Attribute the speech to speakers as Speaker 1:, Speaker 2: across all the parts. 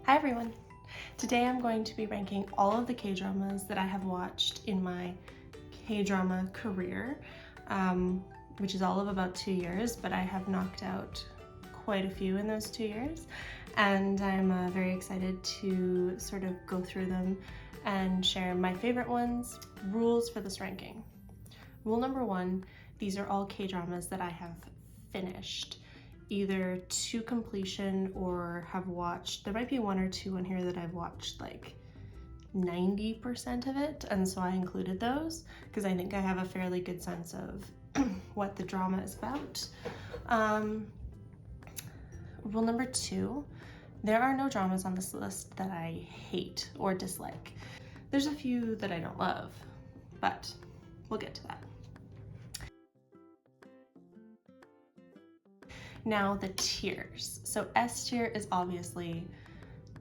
Speaker 1: Hi everyone! Today I'm going to be ranking all of the K-dramas that I have watched in my K-drama career, which is all of about 2 years, but I have knocked out quite a few in those 2 years, and I'm very excited to sort of go through them and share my favorite ones. Rules for this ranking. Rule number 1, these are all K-dramas that I have finished, either to completion or have watched. There might be 1 or 2 on here that I've watched like 90% of it, and so I included those because I think I have a fairly good sense of what the drama is about. Rule number 2, there are no dramas on this list that I hate or dislike. There's a few that I don't love, but we'll get to that. Now the tiers. So S tier is obviously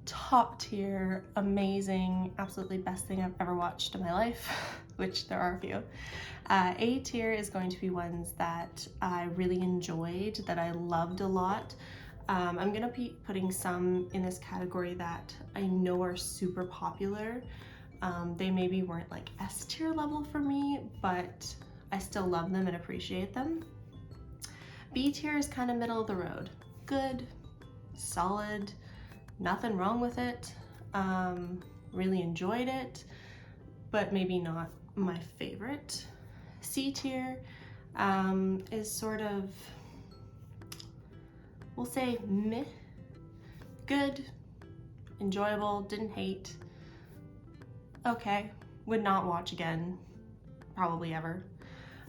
Speaker 1: top tier, amazing, absolutely best thing I've ever watched in my life, which there are a few. A tier is going to be ones that I really enjoyed, that I loved a lot. I'm gonna be putting some in this category that I know are super popular. They maybe weren't like S tier level for me, but I still love them and appreciate them. B tier is kind of middle of the road. Good, solid, nothing wrong with it. Really enjoyed it, but maybe not my favorite. C tier is sort of, we'll say meh. Good, enjoyable, didn't hate. Okay, would not watch again, probably ever.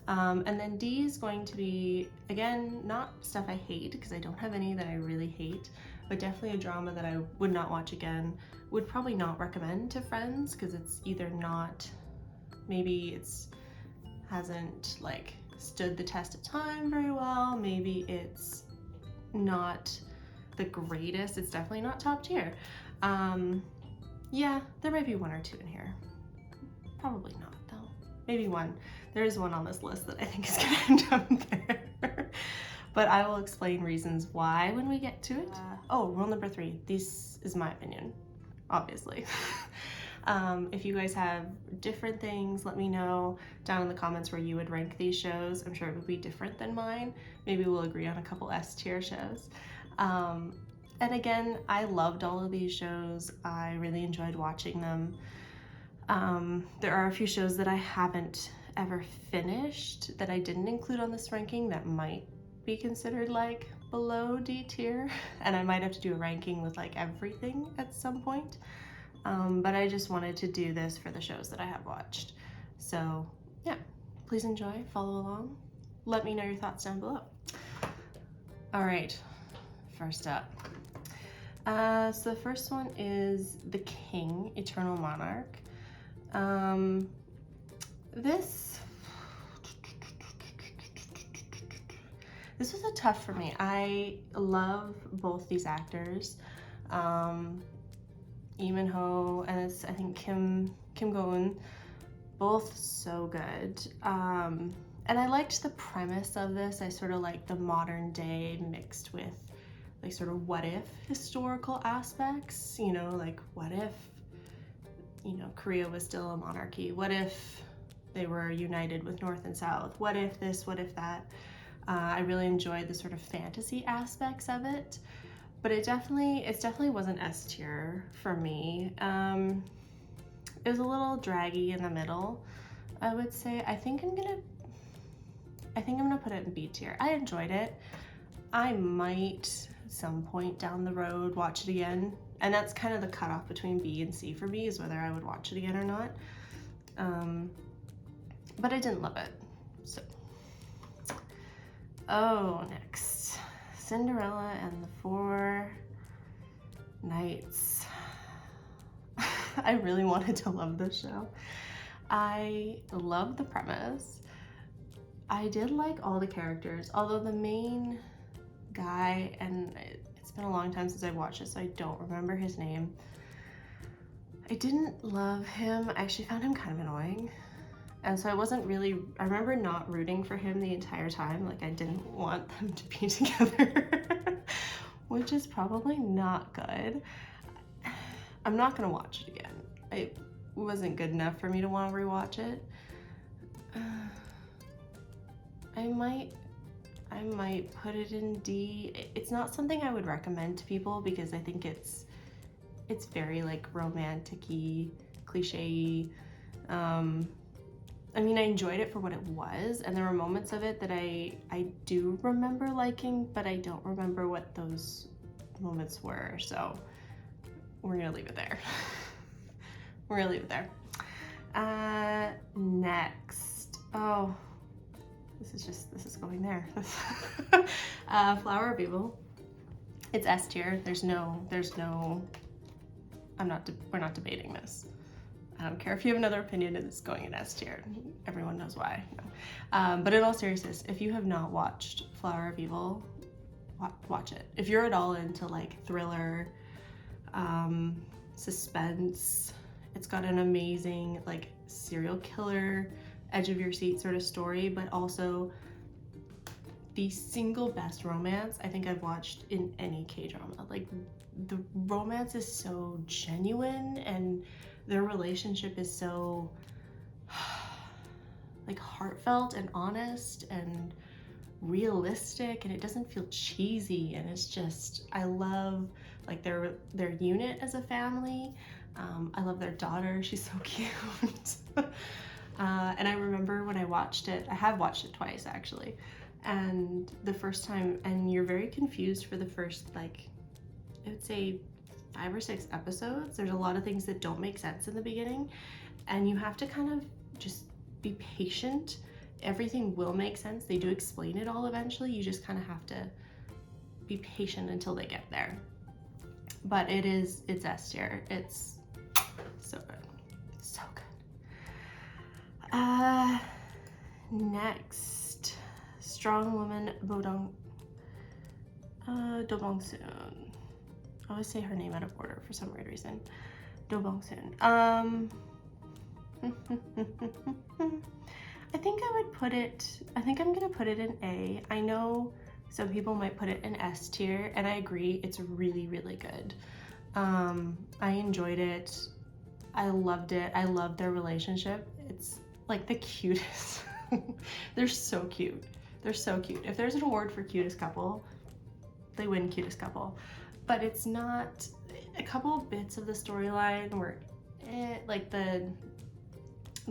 Speaker 1: And then D is going to be, again, not stuff I hate, because I don't have any that I really hate, but definitely a drama that I would not watch again, would probably not recommend to friends, because it's either not, maybe it's hasn't like stood the test of time very well, maybe it's not the greatest, it's definitely not top tier. Yeah, there might be 1 or 2 in here. Probably not though. Maybe 1. There is 1 on this list that I think is gonna end up there. But I will explain reasons why when we get to it. Rule number 3. This is my opinion, obviously. If you guys have different things, let me know down in the comments where you would rank these shows. I'm sure it would be different than mine. Maybe we'll agree on a couple S tier shows. And again, I loved all of these shows. I really enjoyed watching them. There are a few shows that I haven't ever finished that I didn't include on this ranking that might be considered like below D tier, and I might have to do a ranking with like everything at some point. But I just wanted to do this for the shows that I have watched. So yeah, please enjoy, follow along. Let me know your thoughts down below. All right, first up. So the first one is The King, Eternal Monarch. This was a tough for me. I love both these actors, Lee Min-ho and it's, I think Kim Go-eun, both so good. And I liked the premise of this. I sort of liked the modern day mixed with like sort of what if historical aspects, you know, like what if, you know, Korea was still a monarchy? What if they were united with North and South? What if this, what if that? I really enjoyed the sort of fantasy aspects of it, but it definitely wasn't S tier for me. It was a little draggy in the middle, I would say. I think I'm gonna put it in B tier. I enjoyed it. I might at some point down the road watch it again, and that's kind of the cutoff between B and C for me, is whether I would watch it again or not. But I didn't love it, so. Oh, next. Cinderella and the Four Knights. I really wanted to love this show. I love the premise. I did like all the characters, although the main guy, and it's been a long time since I watched it, so I don't remember his name. I didn't love him. I actually found him kind of annoying. And so I remember not rooting for him the entire time. Like I didn't want them to be together, which is probably not good. I'm not gonna watch it again. It wasn't good enough for me to want to rewatch it. I might put it in D. It's not something I would recommend to people because I think it's very like romantic-y, cliche-y. I mean, I enjoyed it for what it was, and there were moments of it that I do remember liking, but I don't remember what those moments were, so we're gonna leave it there. We're gonna leave it there. Next. Oh, this is going there. Flower of Evil. It's S tier. There's no, we're not debating this. I don't care if you have another opinion, it's going in S tier. Everyone knows why. No. But in all seriousness, if you have not watched Flower of Evil, watch it. If you're at all into like thriller, suspense, it's got an amazing like serial killer, edge of your seat sort of story, but also the single best romance I think I've watched in any K-drama. Like, the romance is so genuine and their relationship is so like heartfelt and honest and realistic, and it doesn't feel cheesy, and it's just, I love like their unit as a family. I love their daughter, she's so cute. And I remember when I watched it, I have watched it twice actually, and the first time, and you're very confused for the first, like, I would say 5 or 6 episodes. There's a lot of things that don't make sense in the beginning, and you have to kind of just be patient. Everything will make sense. They do explain it all eventually. You just kind of have to be patient until they get there. But it's S tier. It's so good. So good. Next. Strong Woman Dobong-soon. I always say her name out of order for some weird reason. Dobong-soon. I think I'm gonna put it in A. I know some people might put it in S tier, and I agree, it's really, really good. I enjoyed it. I loved it. I loved their relationship. It's like the cutest. They're so cute. They're so cute. If there's an award for cutest couple, they win cutest couple. But it's not, a couple of bits of the storyline were like the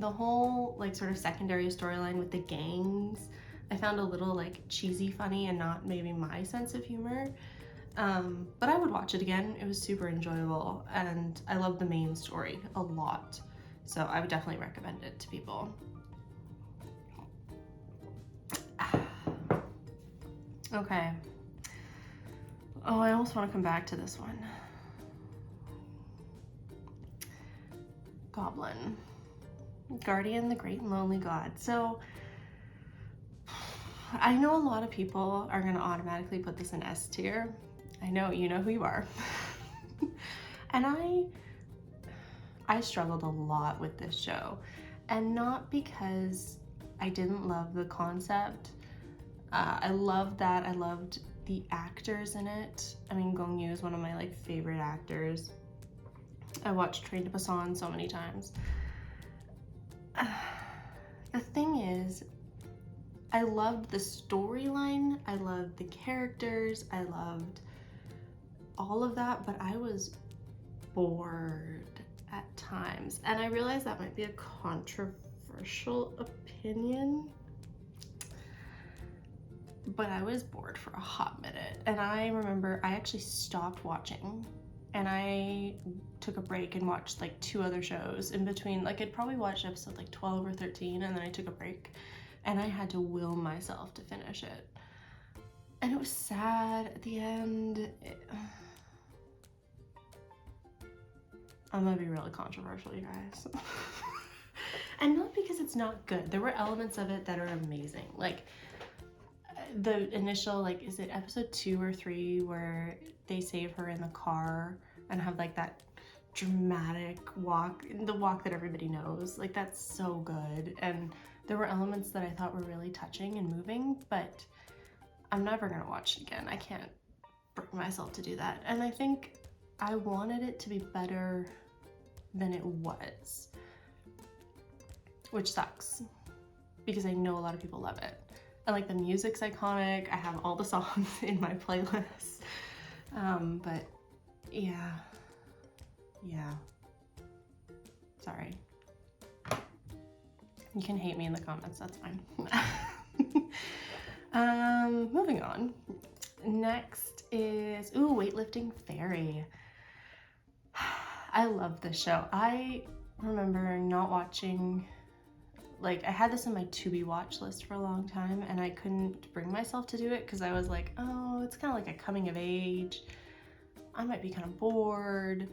Speaker 1: whole like sort of secondary storyline with the gangs, I found a little like cheesy funny and not maybe my sense of humor. But I would watch it again. It was super enjoyable, and I love the main story a lot. So I would definitely recommend it to people. Okay. Oh, I almost want to come back to this one. Goblin. Guardian, the Great and Lonely God. So I know a lot of people are going to automatically put this in S tier. I know, you know who you are. And I struggled a lot with this show, and not because I didn't love the concept. I loved that. I loved the actors in it. I mean, Gong Yoo is one of my like favorite actors. I watched Train to Busan so many times. The thing is, I loved the storyline, I loved the characters, I loved all of that, but I was bored at times. And I realize that might be a controversial opinion, but I was bored for a hot minute. And I remember I actually stopped watching, and I took a break and watched like 2 other shows in between. Like, I'd probably watched episode like 12 or 13, and then I took a break, and I had to will myself to finish it. And it was sad at the end. I'm gonna be really controversial, you guys. And not because it's not good. There were elements of it that are amazing. Like, the initial, like, is it episode 2 or 3 where they save her in the car and have like that dramatic walk, the walk that everybody knows. Like, that's so good. And there were elements that I thought were really touching and moving, but I'm never gonna watch it again. I can't bring myself to do that. And I think I wanted it to be better than it was, which sucks because I know a lot of people love it. And like the music's iconic. I have all the songs in my playlist. But yeah. Sorry. You can hate me in the comments, that's fine. Moving on. Next is, Weightlifting Fairy. I love this show. I remember not watching, like I had this in my to be watch list for a long time and I couldn't bring myself to do it because I was like, oh, it's kind of like a coming of age. I might be kind of bored.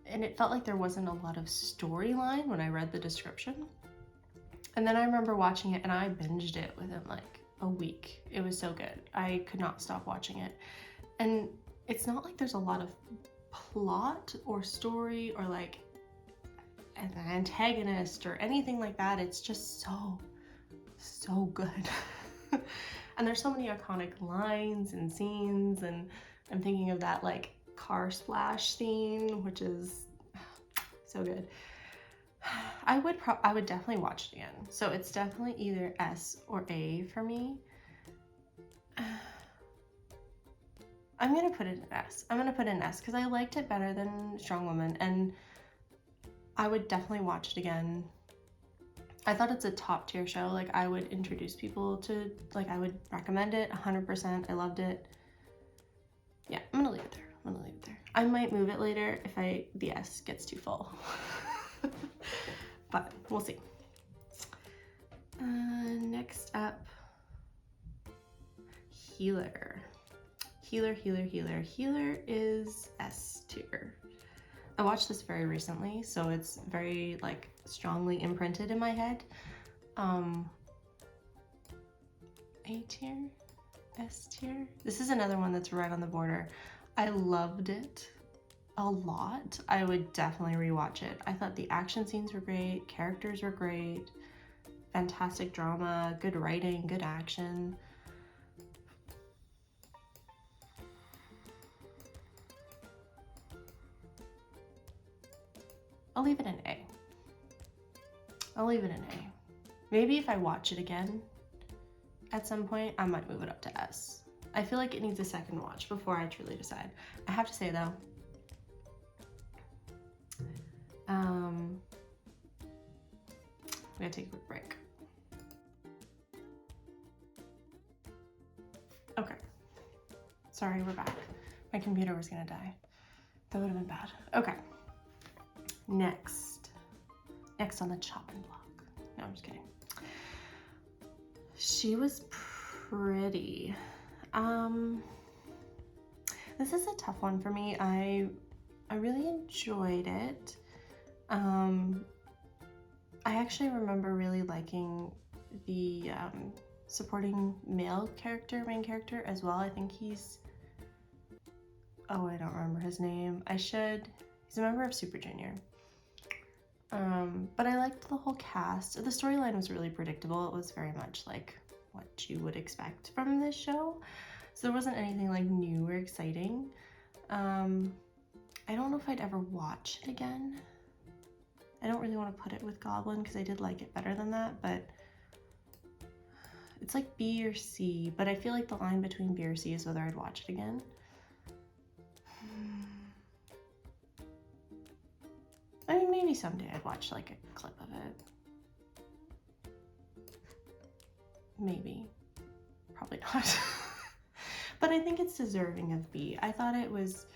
Speaker 1: And it felt like there wasn't a lot of storyline when I read the description. And then I remember watching it and I binged it within like a week. It was so good. I could not stop watching it. And it's not like there's a lot of plot or story or like an antagonist or anything like that. It's just so good. And there's so many iconic lines and scenes, and I'm thinking of that like car splash scene, which is so good. I would definitely watch it again. So it's definitely either S or A for me. I'm gonna put it in S. I'm gonna put it in S because I liked it better than Strong Woman, and I would definitely watch it again. I thought it's a top tier show. Like I would introduce people to, like I would recommend it 100%. I loved it. Yeah, I'm gonna leave it there. I might move it later if the S gets too full. But we'll see. Next up, Healer. Healer is S tier. I watched this very recently, so it's very like strongly imprinted in my head. A tier? S tier? This is another one that's right on the border. I loved it a lot. I would definitely rewatch it. I thought the action scenes were great, characters were great, fantastic drama, good writing, good action. I'll leave it an A. Maybe if I watch it again at some point, I might move it up to S. I feel like it needs a second watch before I truly decide. I have to say though, I'm gonna take a quick break. Okay. Sorry, we're back. My computer was gonna die. That would have been bad. Okay. Next on the chopping block. No, I'm just kidding. She was pretty. This is a tough one for me. I really enjoyed it. I actually remember really liking the supporting main character as well. I think he's, oh, I don't remember his name. He's a member of Super Junior. But I liked the whole cast. The storyline was really predictable. It was very much like what you would expect from this show. So there wasn't anything like new or exciting. I don't know if I'd ever watch it again. I don't really want to put it with Goblin because I did like it better than that, but it's like B or C, but I feel like the line between B or C is whether I'd watch it again. I mean, maybe someday I'd watch like a clip of it. Maybe. Probably not. But I think it's deserving of B. I thought it was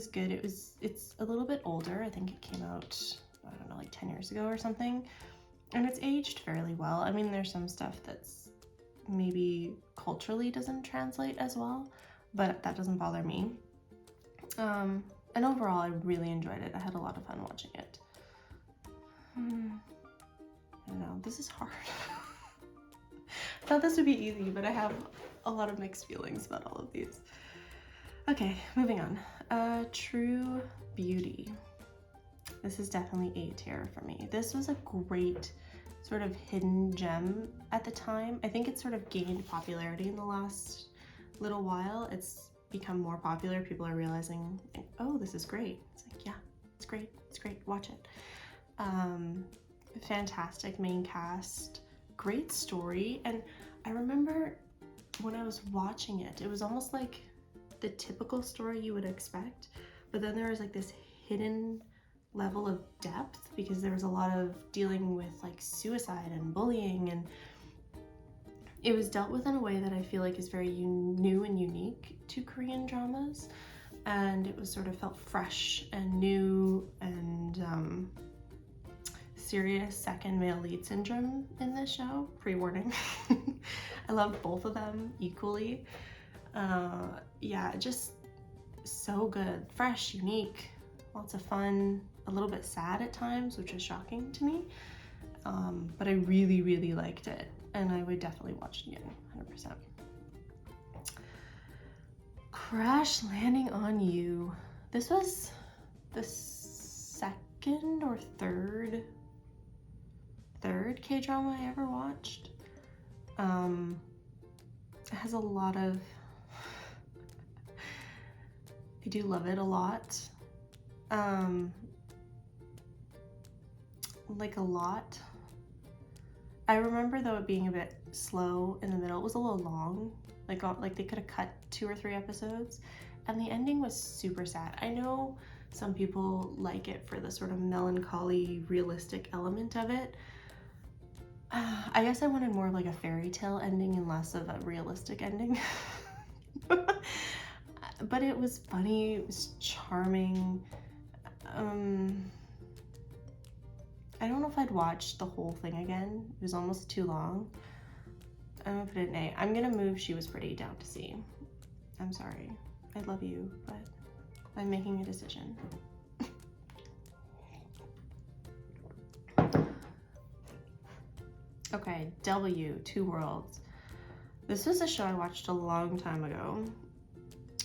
Speaker 1: good. It's a little bit older. I think it came out, I don't know, like 10 years ago or something. And it's aged fairly well. I mean, there's some stuff that's maybe culturally doesn't translate as well, but that doesn't bother me. And overall, I really enjoyed it. I had a lot of fun watching it. I don't know, this is hard. I thought this would be easy, but I have a lot of mixed feelings about all of these. Okay, moving on. True Beauty. This is definitely A tier for me. This was a great sort of hidden gem at the time. I think it sort of gained popularity in the last little while. It's become more popular, people are realizing, oh, this is great. It's like, yeah, it's great, watch it. Fantastic main cast, great story. And I remember when I was watching it, it was almost like the typical story you would expect, but then there was like this hidden level of depth because there was a lot of dealing with like suicide and bullying, and it was dealt with in a way that I feel like is very new and unique to Korean dramas, and it was sort of felt fresh and new and serious second male lead syndrome in this show. Pre-warning. I love both of them equally. Yeah, just so good, fresh, unique, lots of fun, a little bit sad at times, which was shocking to me, but I really liked it, and I would definitely watch it again, 100%. Crash Landing on You. This was the second or third K-drama I ever watched. It has a lot of, I do love it a lot. Like a lot. I remember though it being a bit slow in the middle. It was a little long. Like they could have cut 2 or 3 episodes, and the ending was super sad. I know some people like it for the sort of melancholy, realistic element of it. I guess I wanted more of like a fairy tale ending and less of a realistic ending. But it was funny, it was charming. I don't know if I'd watch the whole thing again. It was almost too long. I'm gonna put it in A. I'm gonna move She Was Pretty down to C. I'm sorry. I love you, but I'm making a decision. Okay, W, Two Worlds. This was a show I watched a long time ago.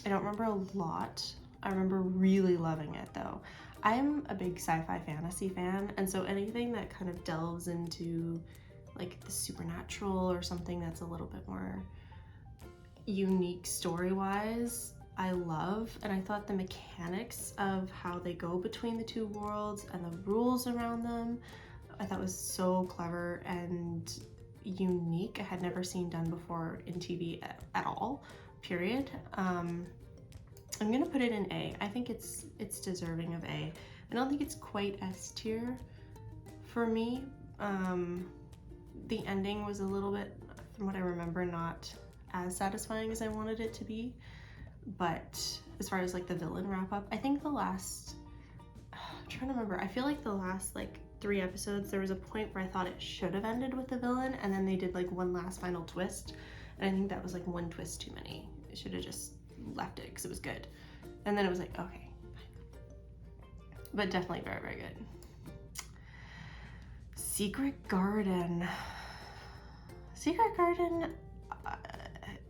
Speaker 1: I don't remember a lot. I remember really loving it though. I'm a big sci-fi fantasy fan, and so anything that kind of delves into like the supernatural or something that's a little bit more unique story-wise, I love. And I thought the mechanics of how they go between the two worlds and the rules around them, I thought was so clever and unique. I had never seen done before in TV at all, period. I'm gonna put it in A. I think it's deserving of A. I don't think it's quite S tier for me. The ending was a little bit, from what I remember, not as satisfying as I wanted it to be. But as far as like the villain wrap up, I think the last, I'm trying to remember, I feel like the last like 3 episodes, there was a point where I thought it should have ended with the villain, and then they did like one last final twist, and I think that was like one twist too many. It should have just left it because it was good. And then it was like, okay, but definitely very good. Secret Garden. Secret Garden,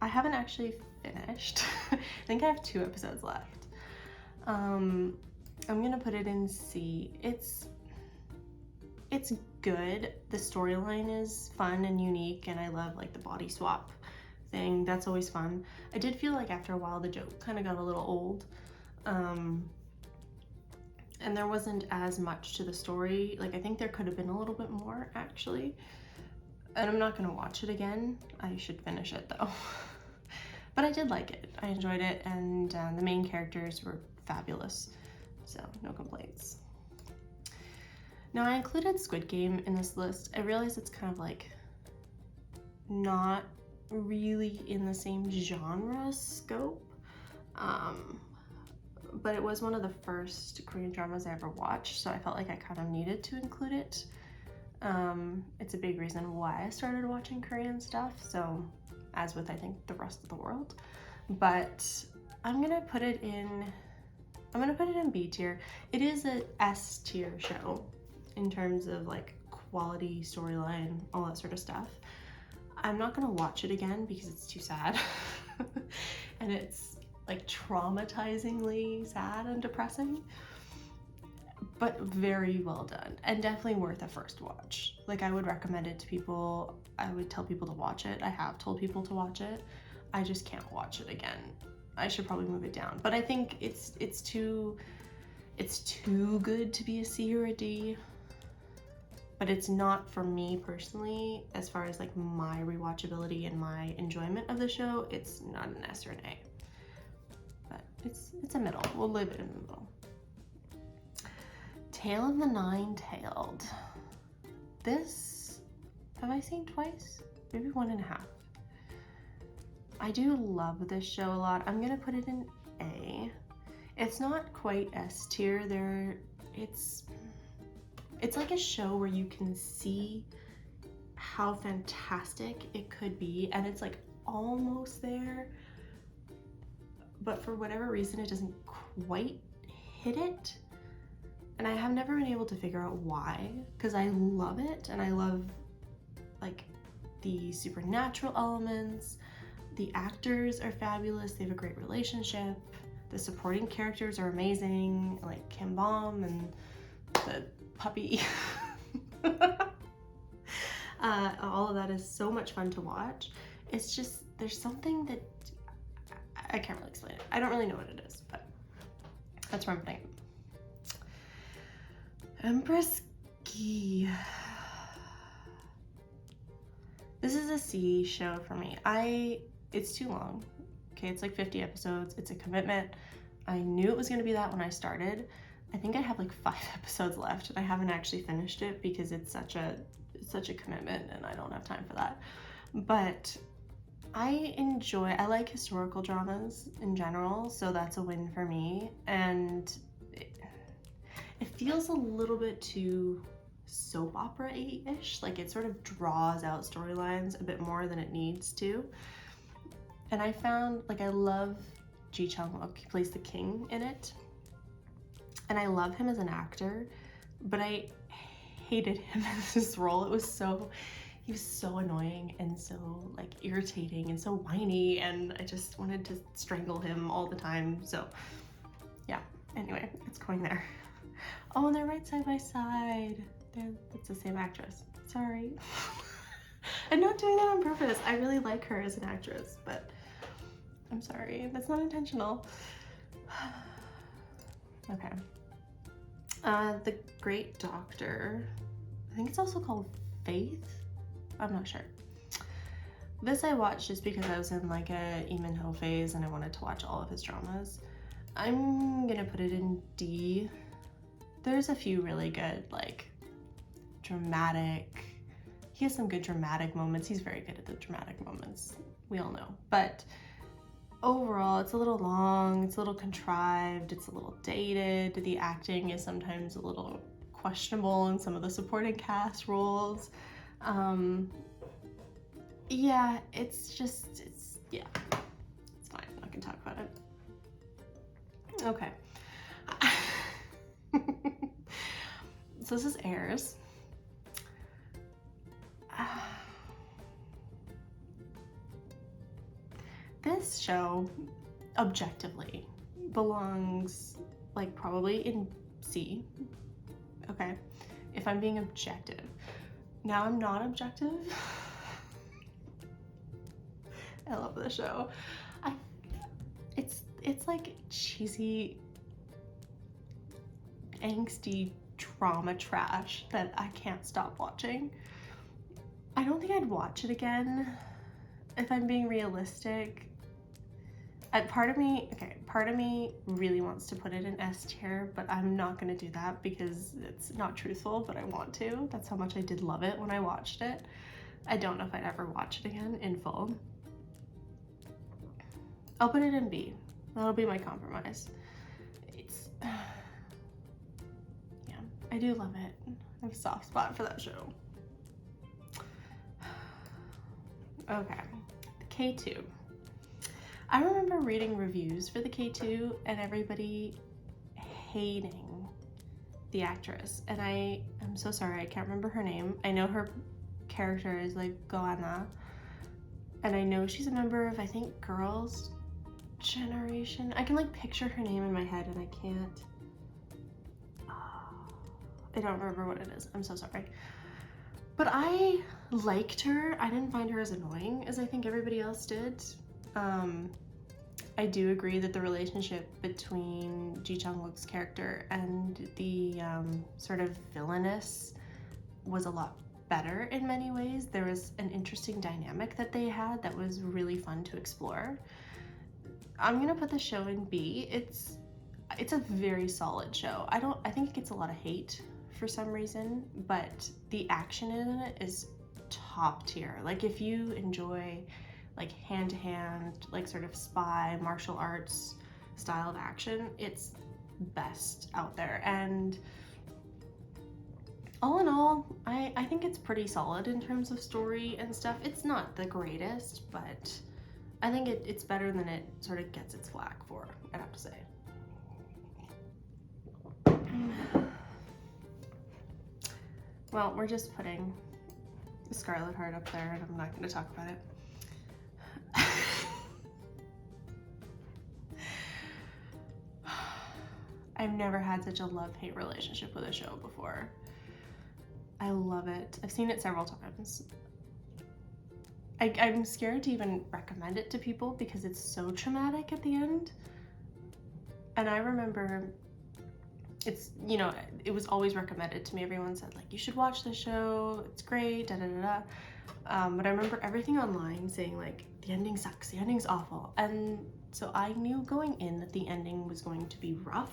Speaker 1: I haven't actually finished. I think I have 2 episodes left. I'm gonna put it in C. It's good. The storyline is fun and unique, and I love like the body swap thing. That's always fun. I did feel like after a while the joke kind of got a little old, and there wasn't as much to the story. Like I think there could have been a little bit more actually, and I'm not gonna watch it again. I should finish it though. But I did like it. I enjoyed it, and the main characters were fabulous, so no complaints. Now I included Squid Game in this list. I realize it's kind of like not really in the same genre scope, but it was one of the first Korean dramas I ever watched, so I felt like I kind of needed to include it. It's a big reason why I started watching Korean stuff, so as with I think the rest of the world. But I'm gonna put it in B tier. It is a S tier show in terms of like quality, storyline, all that sort of stuff. I'm not gonna watch it again because it's too sad. And it's like traumatizingly sad and depressing, but very well done and definitely worth a first watch. Like I would recommend it to people. I would tell people to watch it. I have told people to watch it. I just can't watch it again. I should probably move it down. But I think it's too good to be a C or a D. But it's not for me personally, as far as like my rewatchability and my enjoyment of the show. It's not an S or an A. But it's a middle. We'll leave it in the middle. Tale of the Nine-Tailed. This, have I seen twice? Maybe 1.5. I do love this show a lot. I'm gonna put it in A. It's not quite S tier. It's like a show where you can see how fantastic it could be, and it's like almost there, but for whatever reason it doesn't quite hit it. And I have never been able to figure out why, because I love it, and I love like the supernatural elements. The actors are fabulous. They have a great relationship. The supporting characters are amazing, like Kim Bom and the puppy. All of that is so much fun to watch. It's just, there's something that I can't really explain it. I don't really know what it is, but that's where I'm putting it. Empress Key. This is a C show for me. It's too long. Okay, it's like 50 episodes. It's a commitment. I knew it was gonna be that when I started. I think I have like 5 episodes left, and I haven't actually finished it because it's such a commitment and I don't have time for that. But I like historical dramas in general, so that's a win for me. And it feels a little bit too soap opera-ish, like it sort of draws out storylines a bit more than it needs to. And I found, like, I love Ji Chang-wook. He plays the king in it. And I love him as an actor, but I hated him in this role. He was so annoying and so like irritating and so whiny, and I just wanted to strangle him all the time. So yeah, anyway, it's going there. Oh, and they're right side by side. It's the same actress. Sorry. I'm not doing that on purpose. I really like her as an actress, but I'm sorry. That's not intentional. Okay. The Great Doctor. I think it's also called Faith. I'm not sure. This I watched just because I was in like a Lee Min-ho phase and I wanted to watch all of his dramas. I'm gonna put it in D. There's a few really good, like, dramatic, he has some good dramatic moments. He's very good at the dramatic moments, we all know. But overall, it's a little long, it's a little contrived, it's a little dated. The acting is sometimes a little questionable in some of the supporting cast roles. Yeah, it's fine, I'm not gonna talk about it. Okay. So this is Heirs. This show, objectively, belongs, like, probably in C. Okay, if I'm being objective. Now I'm not objective. I love this show. It's like cheesy, angsty drama trash that I can't stop watching. I don't think I'd watch it again if I'm being realistic. Part of me really wants to put it in S tier, but I'm not gonna do that because it's not truthful, but I want to. That's how much I did love it when I watched it. I don't know if I'd ever watch it again in full. I'll put it in B. That'll be my compromise. Yeah, I do love it. I have a soft spot for that show. Okay, the K2. I remember reading reviews for the K2 and everybody hating the actress. And I'm so sorry, I can't remember her name. I know her character is like Goanna. And I know she's a member of, I think, Girls' Generation. I can like picture her name in my head and I can't. I don't remember what it is. I'm so sorry. But I liked her. I didn't find her as annoying as I think everybody else did. I do agree that the relationship between Ji Chang-wook's character and the sort of villainess was a lot better in many ways. There was an interesting dynamic that they had that was really fun to explore. I'm gonna put the show in B. It's a very solid show. I think it gets a lot of hate for some reason, but the action in it is top tier. Like if you enjoy like hand-to-hand, like sort of spy martial arts style of action, it's best out there. And all in all, I think it's pretty solid in terms of story and stuff. It's not the greatest, but I think it's better than it sort of gets its flack for, I'd have to say. Well, we're just putting Scarlet Heart up there, and I'm not going to talk about it. I've never had such a love-hate relationship with a show before. I love it. I've seen it several times. I'm scared to even recommend it to people because it's so traumatic at the end. And I remember it's, you know, it was always recommended to me. Everyone said, like, you should watch the show. It's great, da da da da. But I remember everything online saying, like, the ending sucks, the ending's awful. And so I knew going in that the ending was going to be rough.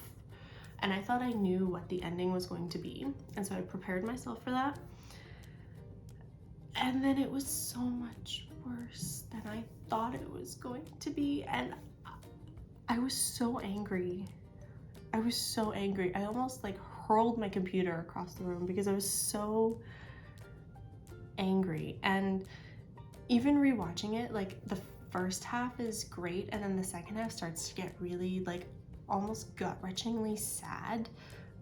Speaker 1: And I thought I knew what the ending was going to be. And so I prepared myself for that. And then it was so much worse than I thought it was going to be. And I was so angry. I was so angry. I almost like hurled my computer across the room because I was so angry. And even rewatching it, like the first half is great, and then the second half starts to get really like almost gut-wrenchingly sad,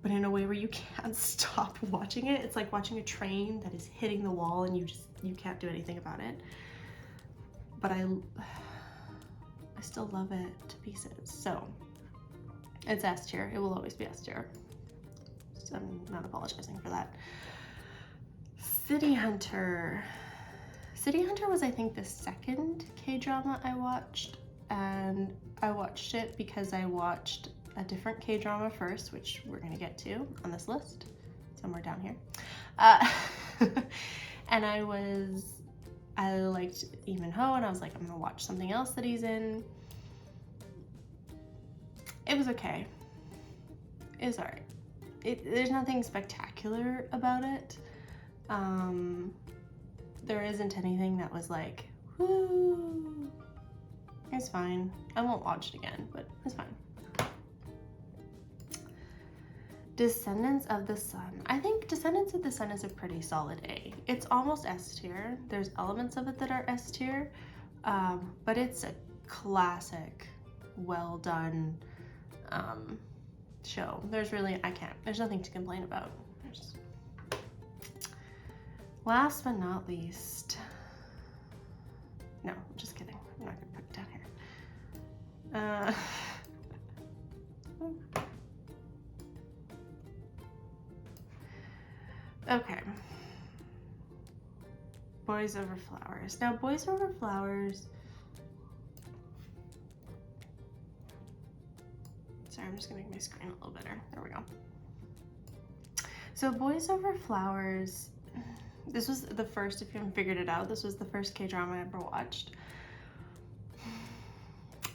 Speaker 1: but in a way where you can't stop watching it. It's like watching a train that is hitting the wall and you can't do anything about it. But I still love it to pieces. So it's S tier. It will always be S tier. So I'm not apologizing for that. City Hunter. City Hunter was, I think, the second K-drama I watched, and I watched it because I watched a different K-drama first, which we're gonna get to on this list, somewhere down here. And I liked Lee Min-ho, and I was like, I'm gonna watch something else that he's in. It was okay. It was alright. There's nothing spectacular about it. There isn't anything that was like, woo. It's fine. I won't watch it again, but it's fine. Descendants of the Sun. I think Descendants of the Sun is a pretty solid A. It's almost S tier. There's elements of it that are S tier, but it's a classic, well done show. There's nothing to complain about. Last but not least, no, just kidding. I'm not gonna put it down here. Okay. Boys Over Flowers. Now, Boys Over Flowers. Sorry, I'm just gonna make my screen a little better. There we go. So, Boys Over Flowers. This was the first, if you haven't figured it out, this was the first K-drama I ever watched.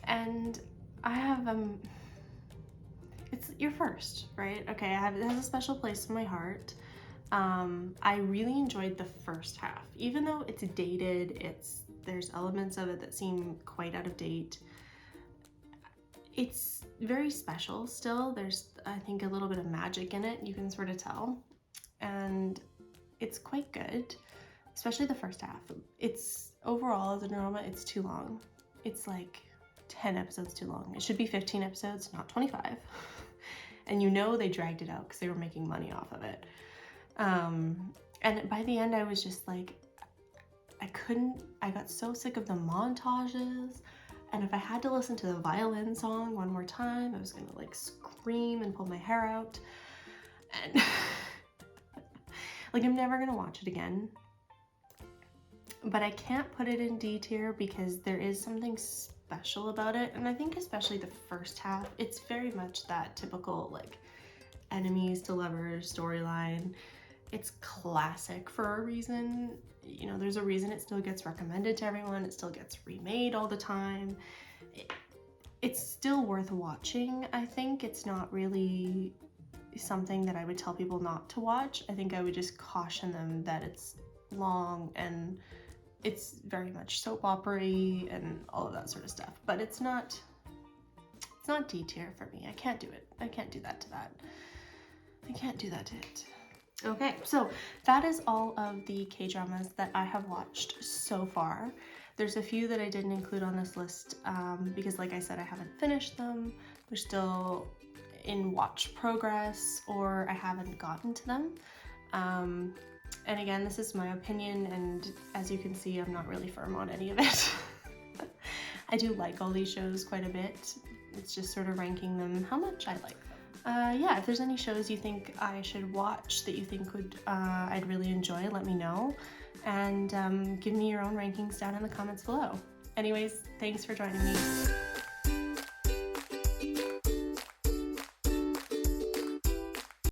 Speaker 1: And I have, it's your first, right? Okay, it has a special place in my heart. I really enjoyed the first half. Even though it's dated, there's elements of it that seem quite out of date. It's very special still. There's, I think, a little bit of magic in it, you can sort of tell. And it's quite good, especially the first half. It's, overall as a drama, it's too long. It's like 10 episodes too long. It should be 15 episodes, not 25. And you know they dragged it out because they were making money off of it. And by the end I was just like, I got so sick of the montages, and if I had to listen to the violin song one more time, I was gonna like scream and pull my hair out. And like, I'm never gonna watch it again. But I can't put it in D tier because there is something special about it, and I think especially the first half, it's very much that typical like enemies to lovers storyline. It's classic for a reason. You know, there's a reason it still gets recommended to everyone. It still gets remade all the time. It's still worth watching. I think it's not really something that I would tell people not to watch. I think I would just caution them that it's long and it's very much soap opera-y and all of that sort of stuff. But it's not D tier for me. I can't do it. I can't do that to that. I can't do that to it. Okay, so that is all of the K-dramas that I have watched so far. There's a few that I didn't include on this list because, like I said, I haven't finished them. They're still in watch progress, or I haven't gotten to them. And again, this is my opinion, and as you can see, I'm not really firm on any of it. I do like all these shows quite a bit. It's just sort of ranking them how much I like them. Yeah, if there's any shows you think I should watch that you think would I'd really enjoy, let me know. And give me your own rankings down in the comments below. Anyways, thanks for joining me.